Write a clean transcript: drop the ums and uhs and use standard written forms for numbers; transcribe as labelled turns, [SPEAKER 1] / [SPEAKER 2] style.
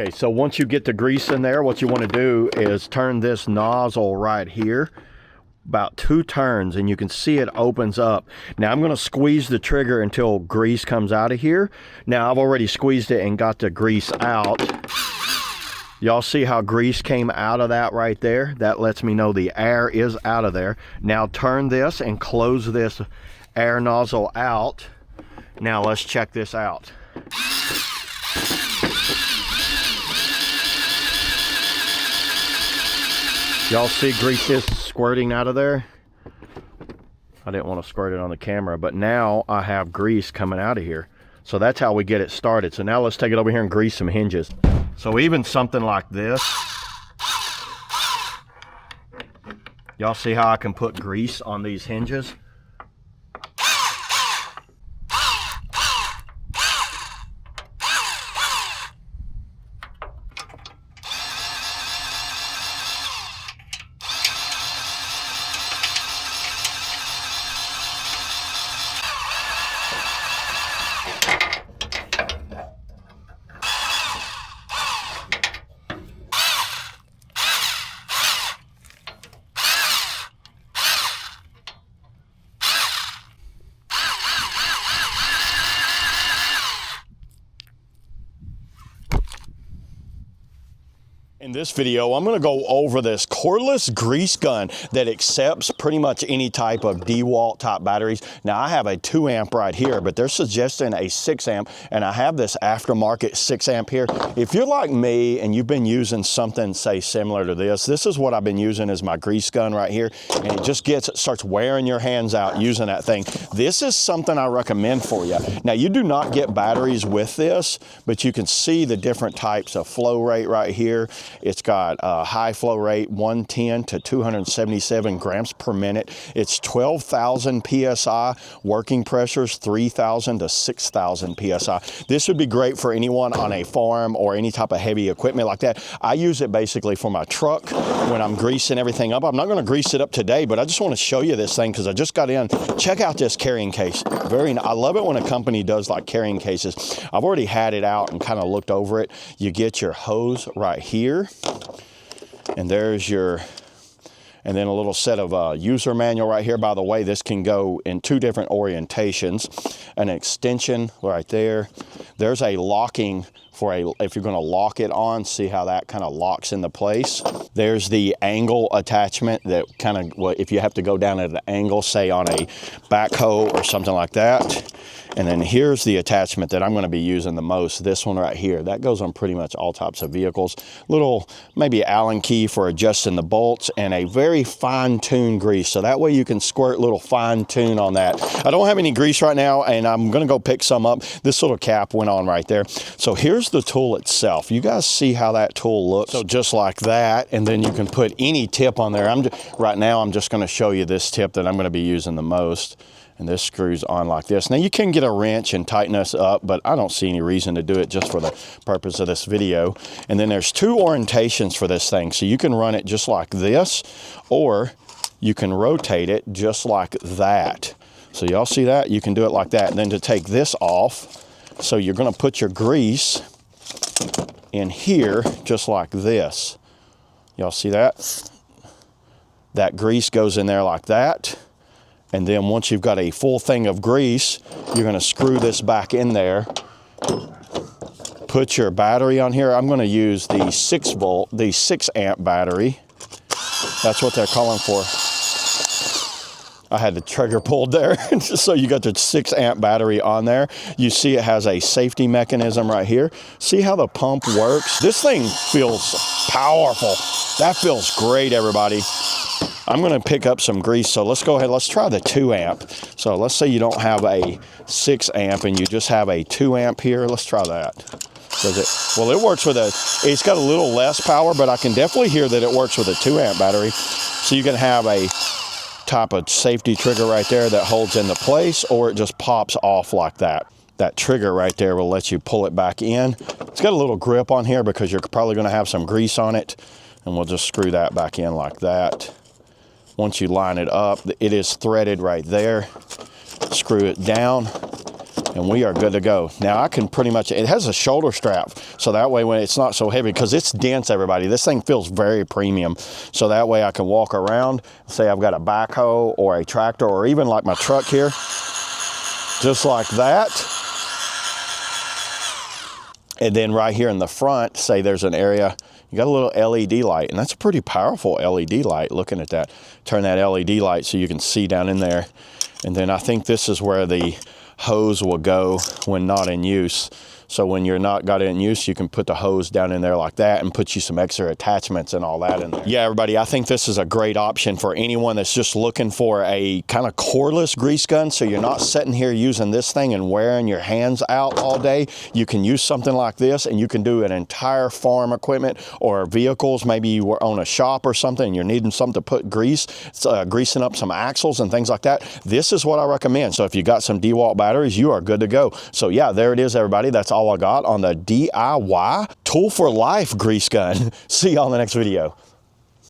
[SPEAKER 1] Okay, so once you get the grease in there, what you want to do is turn this nozzle right here about 2 turns, and you can see it opens up. Now I'm going to squeeze the trigger until grease comes out of here. Now I've already squeezed it and got the grease out. Y'all see how grease came out of that right there? That lets me know the air is out of there. Now turn this and close this air nozzle out. Now let's check this out. Y'all see grease is squirting out of there? I didn't want to squirt it on the camera, but now I have grease coming out of here. So that's how we get it started. So now let's take it over here and grease some hinges. So even something like this, y'all see how I can put grease on these hinges? In this video, I'm going to go over this cordless grease gun that accepts pretty much any type of DeWalt type batteries. Now I have a 2 amp right here, but they're suggesting a 6 amp, and I have this aftermarket 6 amp here. If you're like me and you've been using something, say, similar to this, this is what I've been using as my grease gun right here, and it just starts wearing your hands out using that thing. This is something I recommend for you. Now you do not get batteries with this, but you can see the different types of flow rate right here. It's got a high flow rate, 110 to 277 grams per minute. It's 12,000 PSI, working pressures 3,000 to 6,000 PSI. This would be great for anyone on a farm or any type of heavy equipment like that. I use it basically for my truck when I'm greasing everything up. I'm not gonna grease it up today, but I just wanna show you this thing because I just got in. Check out this carrying case. I love it when a company does like carrying cases. I've already had it out and kind of looked over it. You get your hose right here. And there's your, and then a little set of user manual right here. By the way, this can go in 2 different orientations. An extension right there. There's a locking for if you're going to lock it on, see how that kind of locks into place. There's the angle attachment that kind of, well, if you have to go down at an angle, say on a backhoe or something like that. And then here's the attachment that I'm going to be using the most, this one right here. That goes on pretty much all types of vehicles. Little, maybe Allen key for adjusting the bolts, and a very fine-tuned grease. So that way you can squirt little fine-tune on that. I don't have any grease right now, and I'm going to go pick some up. This little cap went on right there. So here's the tool itself. You guys see how that tool looks? So just like that, and then you can put any tip on there. Right now I'm just going to show you this tip that I'm going to be using the most. And this screws on like this. Now you can get a wrench and tighten this up, but I don't see any reason to do it just for the purpose of this video. And then there's 2 orientations for this thing. So you can run it just like this, or you can rotate it just like that. So y'all see that? You can do it like that. And then to take this off, so you're gonna put your grease in here just like this. Y'all see that? That grease goes in there like that. And then once you've got a full thing of grease, you're gonna screw this back in there. Put your battery on here. I'm gonna use the 6 amp battery. That's what they're calling for. I had the trigger pulled there. So you got the 6 amp battery on there. You see it has a safety mechanism right here. See how the pump works? This thing feels powerful. That feels great, everybody. I'm going to pick up some grease, so let's go ahead. Let's try the 2 amp. So let's say you don't have a 6 amp and you just have a 2 amp here. Let's try that. Does it? Well, it works with it's got a little less power, but I can definitely hear that it works with a 2 amp battery. So you can have a type of safety trigger right there that holds into place, or it just pops off like that. That trigger right there will let you pull it back in. It's got a little grip on here because you're probably going to have some grease on it, and we'll just screw that back in like that. Once you line it up, it is threaded right there. Screw it down, and we are good to go. Now I can pretty much, it has a shoulder strap, so that way when it's not so heavy, because it's dense, everybody. This thing feels very premium. So that way I can walk around, say I've got a backhoe or a tractor or even like my truck here, just like that. And then right here in the front, say there's an area, you got a little LED light, and that's a pretty powerful LED light. Looking at that, turn that LED light so you can see down in there. And then I think this is where the hose will go when not in use. So when you're not got it in use, you can put the hose down in there like that and put you some extra attachments and all that in there. Yeah, everybody, I think this is a great option for anyone that's just looking for a kind of cordless grease gun. So you're not sitting here using this thing and wearing your hands out all day. You can use something like this, and you can do an entire farm equipment or vehicles. Maybe you were on a shop or something and you're needing something to put grease, greasing up some axles and things like that. This is what I recommend. So if you got some DeWalt batteries, you are good to go. So yeah, there it is, everybody. That's all I got on the DIY Tool for Life grease gun. See y'all in the next video.